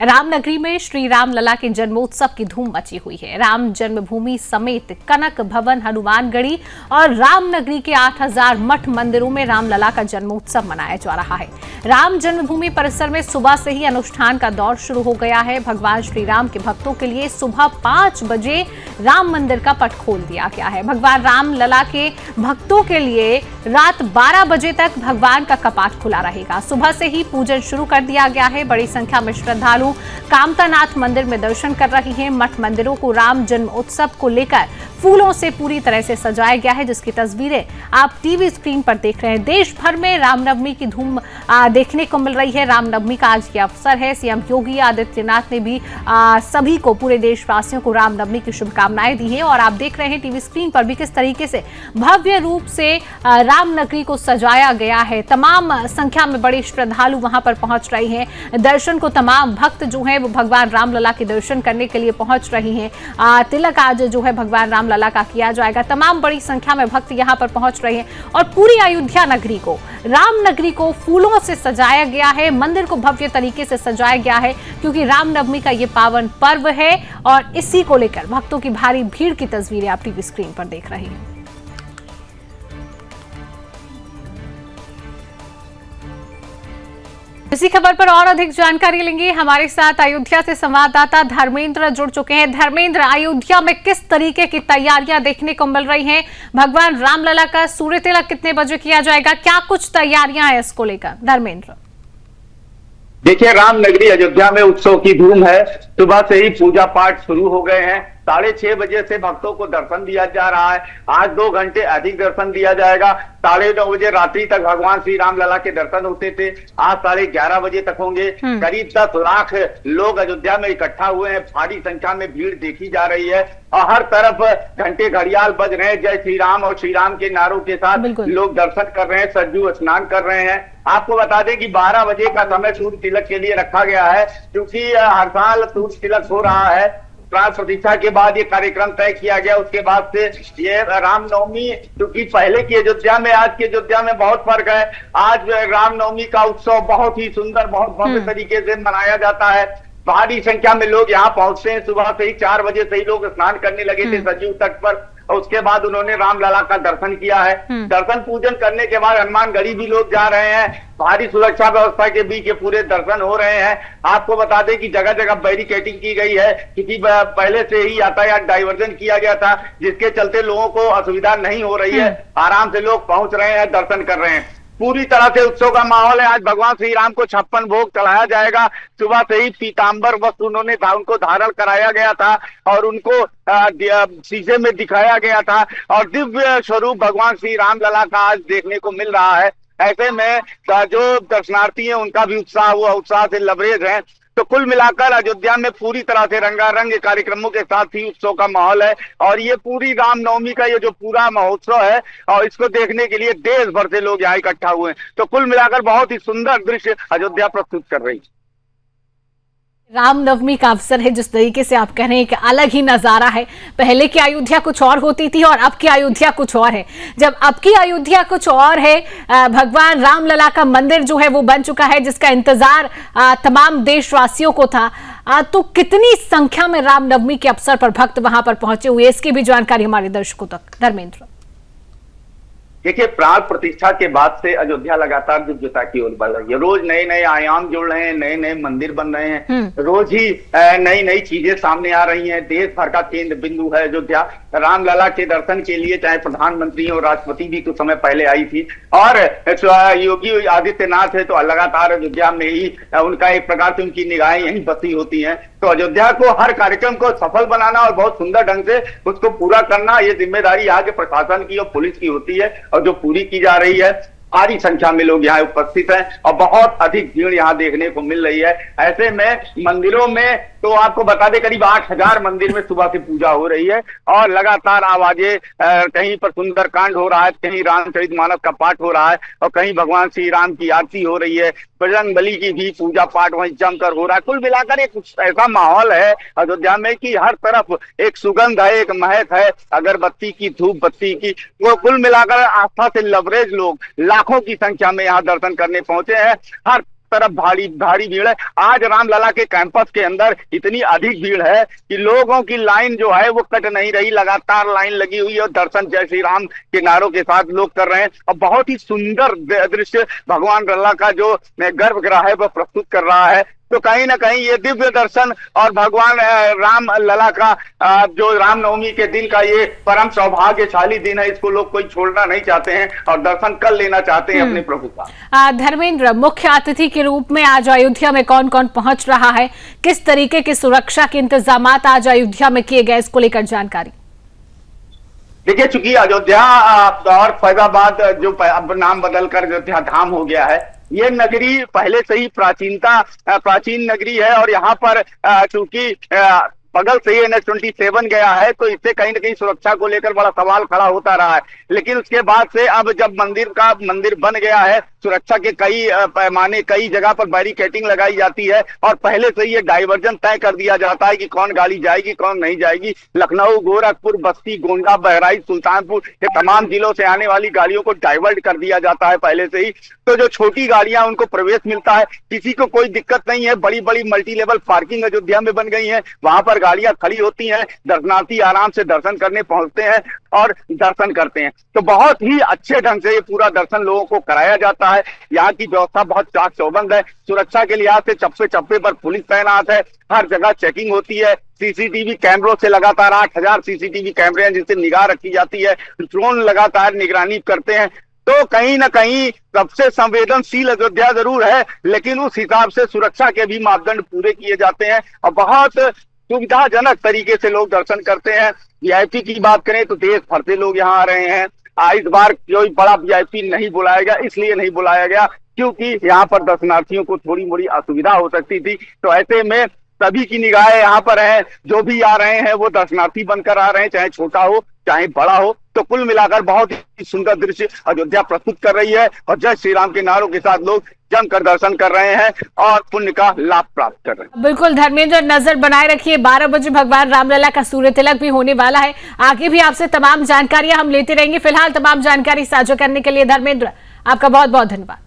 रामनगरी में श्री राम लला के जन्मोत्सव की धूम मची हुई है। राम जन्मभूमि समेत कनक भवन, हनुमानगढ़ी और रामनगरी के 8000 मठ मंदिरों में रामलला का जन्मोत्सव मनाया जा रहा है। राम जन्मभूमि परिसर में सुबह से ही अनुष्ठान का दौर शुरू हो गया है। भगवान श्री राम के भक्तों के लिए सुबह 5 बजे राम मंदिर का पट खोल दिया गया है। भगवान राम लला के भक्तों के लिए रात 12 बजे तक भगवान का कपाट खुला रहेगा। सुबह से ही पूजन शुरू कर दिया गया है। बड़ी संख्या में श्रद्धालु कामतानाथ मंदिर में दर्शन कर रही हैं। मठ मंदिरों को राम जन्म उत्सव को लेकर फूलों से पूरी तरह से सजाया गया है, जिसकी तस्वीरें आप टीवी स्क्रीन पर देख रहे हैं। देश भर में रामनवमी की धूम देखने को मिल रही है। रामनवमी का आज ये अवसर है। सीएम योगी आदित्यनाथ ने भी सभी को, पूरे देशवासियों को रामनवमी की शुभकामनाएं दी है। और आप देख रहे हैं टीवी स्क्रीन पर भी किस तरीके से भव्य रूप से रामनगरी को सजाया गया है। तमाम संख्या में बड़े श्रद्धालु वहां पर पहुंच रहे हैं। दर्शन को तमाम भक्त जो है वो भगवान रामलला के दर्शन करने के लिए पहुंच रही हैं। तिलक आज जो है भगवान रामलला का किया जाएगा। तमाम बड़ी संख्या में भक्त यहां पर पहुंच रहे हैं और पूरी अयोध्या नगरी को, रामनगरी को फूलों से सजाया गया है। मंदिर को भव्य तरीके से सजाया गया है क्योंकि रामनवमी का ये पावन पर्व है और इसी को लेकर भक्तों की भारी भीड़ की तस्वीरें आप टीवी स्क्रीन पर देख रहे हैं। इसी खबर पर और अधिक जानकारी लेंगे। हमारे साथ अयोध्या से संवाददाता धर्मेंद्र जुड़ चुके हैं। धर्मेंद्र, अयोध्या में किस तरीके की तैयारियां देखने को मिल रही हैं? भगवान रामलला का सूर्य तिलक कितने बजे किया जाएगा? क्या कुछ तैयारियां हैं इसको लेकर? धर्मेंद्र, देखिए, रामनगरी अयोध्या में उत्सव की धूम है। सुबह से ही पूजा पाठ शुरू हो गए हैं। 6:30 बजे से भक्तों को दर्शन दिया जा रहा है। आज 2 घंटे अधिक दर्शन दिया जाएगा। 9:30 बजे रात्रि तक भगवान श्री राम लला के दर्शन होते थे, आज 11:30 बजे तक होंगे। करीब 10 लाख लोग अयोध्या में इकट्ठा हुए हैं। भारी संख्या में भीड़ देखी जा रही है और हर तरफ घंटे घड़ियाल बज रहे हैं। जय श्री राम और श्री राम के नारों के साथ लोग दर्शन कर रहे हैं, सरजू स्नान कर रहे हैं। आपको बता दें कि 12 बजे का समय सूर्य तिलक के लिए रखा गया है, क्योंकि हर साल सूर्य तिलक हो रहा है। प्राण प्रतिष्ठा के बाद ये कार्यक्रम तय किया गया। उसके बाद से ये रामनवमी, क्योंकि पहले की अयोध्या में आज की अयोध्या में बहुत फर्क है। आज रामनवमी का उत्सव बहुत ही सुंदर, बहुत भव्य तरीके से मनाया जाता है। भारी संख्या में लोग यहाँ पहुंचते हैं। सुबह से ही 4 बजे से ही लोग स्नान करने लगे थे सरयू तट पर और उसके बाद उन्होंने रामलला का दर्शन किया है। दर्शन पूजन करने के बाद हनुमानगढ़ी भी लोग जा रहे हैं। भारी सुरक्षा व्यवस्था के बीच ये पूरे दर्शन हो रहे हैं। आपको बता दें कि जगह जगह बैरिकेडिंग की गई है, क्योंकि पहले से ही यातायात डाइवर्जन किया गया था, जिसके चलते लोगों को असुविधा नहीं हो रही है। आराम से लोग पहुंच रहे हैं, दर्शन कर रहे हैं। पूरी तरह से उत्सव का माहौल है। आज भगवान श्री राम को 56 भोग चढ़ाया जाएगा। सुबह से ही पीतांबर वस्त्र उनको धारण कराया गया था और उनको शीशे में दिखाया गया था और दिव्य स्वरूप भगवान श्री राम लला का आज देखने को मिल रहा है। ऐसे में जो दर्शनार्थी हैं उनका भी उत्साह से लबरेज है। तो कुल मिलाकर अयोध्या में पूरी तरह से रंगारंग कार्यक्रमों के साथ ही उत्सव का माहौल है और ये पूरी रामनवमी का ये जो पूरा महोत्सव है और इसको देखने के लिए देश भर से लोग यहाँ इकट्ठा हुए हैं। तो कुल मिलाकर बहुत ही सुंदर दृश्य अयोध्या प्रस्तुत कर रही है। रामनवमी का अवसर है, जिस तरीके से आप कह रहे हैं कि अलग ही नजारा है। पहले की अयोध्या कुछ और होती थी और अब की अयोध्या कुछ और है। जब अब की अयोध्या कुछ और है, भगवान रामलला का मंदिर जो है वो बन चुका है, जिसका इंतजार तमाम देशवासियों को था। तो कितनी संख्या में रामनवमी के अवसर पर भक्त वहां पर पहुंचे हुए, इसकी भी जानकारी हमारे दर्शकों तक। धर्मेंद्र, देखिए, प्राण प्रतिष्ठा के बाद से अयोध्या लगातार दिव्यता की ओर बढ़ रही है। रोज नए नए आयाम जुड़ रहे हैं, नए नए मंदिर बन रहे हैं, रोज ही नई नई चीजें सामने आ रही हैं। देश भर का केंद्र बिंदु है अयोध्या। रामलला के दर्शन के लिए चाहे प्रधानमंत्री और राष्ट्रपति भी कुछ समय पहले आई थी और योगी आदित्यनाथ है तो लगातार अयोध्या में ही उनका एक प्रकार से उनकी निगाहें यहीं बसी होती हैं। तो अयोध्या को हर कार्यक्रम को सफल बनाना और बहुत सुंदर ढंग से उसको पूरा करना, ये जिम्मेदारी यहाँ के प्रशासन की और पुलिस की होती है और जो पूरी की जा रही है। भारी संख्या में लोग यहाँ उपस्थित हैं और बहुत अधिक भीड़ यहाँ देखने को मिल रही है। ऐसे में मंदिरों में तो आपको बता दें करीब 8000 मंदिर में सुबह से पूजा हो रही है और लगातार आवाजें, कहीं पर सुंदरकांड हो रहा है, कहीं रामचरितमानस का पाठ हो रहा है और कहीं भगवान श्री राम की आरती हो रही है। बजरंग बली की भी पूजा पाठ वहीं जमकर हो रहा है। कुल मिलाकर एक ऐसा माहौल है अयोध्या में कि हर तरफ एक सुगंध है, एक महक है अगरबत्ती की, धूप बत्ती की। वो कुल मिलाकर आस्था से लबरेज लोग लाखों की संख्या में यहाँ दर्शन करने पहुंचे हैं। हर तरफ भारी भारी भीड़ है। आज रामलला के कैंपस के अंदर इतनी अधिक भीड़ है कि लोगों की लाइन जो है वो कट नहीं रही, लगातार लाइन लगी हुई है और दर्शन जय श्री राम के नारों के साथ लोग कर रहे हैं। और बहुत ही सुंदर दृश्य भगवान लला का जो गर्भगृह है वह प्रस्तुत कर रहा है। तो कहीं ना कहीं ये दिव्य दर्शन और भगवान राम लला का जो रामनवमी के दिन का ये परम सौभाग्यशाली दिन है, इसको लोग कोई छोड़ना नहीं चाहते हैं और दर्शन कर लेना चाहते हैं अपने प्रभु का। धर्मेंद्र, मुख्य अतिथि के रूप में आज अयोध्या में कौन कौन पहुंच रहा है, किस तरीके की सुरक्षा के इंतजाम आज अयोध्या में किए गए, इसको लेकर जानकारी। देखिए, चूंकि अयोध्या और फैजाबाद जो अब नाम बदलकर अयोध्या धाम हो गया है, ये नगरी पहले से ही प्राचीन नगरी है और यहाँ पर चूंकि बगल से ही NH-27 गया है तो इससे कहीं ना कहीं सुरक्षा को लेकर बड़ा सवाल खड़ा होता रहा है। लेकिन उसके बाद से अब जब मंदिर बन गया है, सुरक्षा के कई पैमाने, कई जगह पर बैरिकेटिंग लगाई जाती है और पहले से ये डाइवर्जन तय कर दिया जाता है कि कौन गाड़ी जाएगी कौन नहीं जाएगी। लखनऊ, गोरखपुर, बस्ती, गोंडा, बहराइच, सुल्तानपुर, ये तमाम जिलों से आने वाली गाड़ियों को डाइवर्ट कर दिया जाता है पहले से ही। तो जो छोटी गाड़ियां उनको प्रवेश मिलता है, किसी को कोई दिक्कत नहीं है। बड़ी बड़ी मल्टी लेवल पार्किंग अयोध्या में बन गई है, वहां पर गाड़ियां खड़ी होती हैं, दर्शनार्थी आराम से दर्शन करने पहुंचते हैं और दर्शन करते हैं। तो बहुत ही अच्छे ढंग से ये पूरा दर्शन लोगों को कराया जाता है। यहाँ की व्यवस्था बहुत चाक चौबंद है। सुरक्षा के लिहाज से चप्पे चप्पे पर पुलिस तैनात है, हर जगह चेकिंग होती है। सीसीटीवी कैमरों से लगातार 8000 सीसीटीवी कैमरे हैं जिनसे निगाह रखी जाती है। ड्रोन लगातार निगरानी करते हैं। तो कहीं ना कहीं सबसे संवेदनशील अयोध्या जरूर है, लेकिन उस हिसाब से सुरक्षा के भी मापदंड पूरे किए जाते हैं और बहुत सुविधाजनक तरीके से लोग दर्शन करते हैं। वीआईपी की बात करें तो देश भर से लोग यहाँ आ रहे हैं। इस बार कोई बड़ा वीआईपी नहीं बुलाया गया, इसलिए नहीं बुलाया गया क्योंकि यहाँ पर दर्शनार्थियों को थोड़ी मोड़ी असुविधा हो सकती थी। तो ऐसे में सभी की निगाहें यहाँ पर है, जो भी आ रहे हैं वो दर्शनार्थी बनकर आ रहे हैं, चाहे छोटा हो चाहे बड़ा हो। तो कुल मिलाकर बहुत ही सुंदर दृश्य अयोध्या प्रस्तुत कर रही है और जय श्री राम के नारों के साथ लोग जमकर दर्शन कर रहे हैं और पुण्य का लाभ प्राप्त कर रहे हैं। बिल्कुल धर्मेंद्र, नजर बनाए रखिए, 12 बजे भगवान रामलला का सूर्य तिलक भी होने वाला है। आगे भी आपसे तमाम जानकारियां हम लेते रहेंगे। फिलहाल तमाम जानकारी साझा करने के लिए धर्मेंद्र आपका बहुत बहुत धन्यवाद।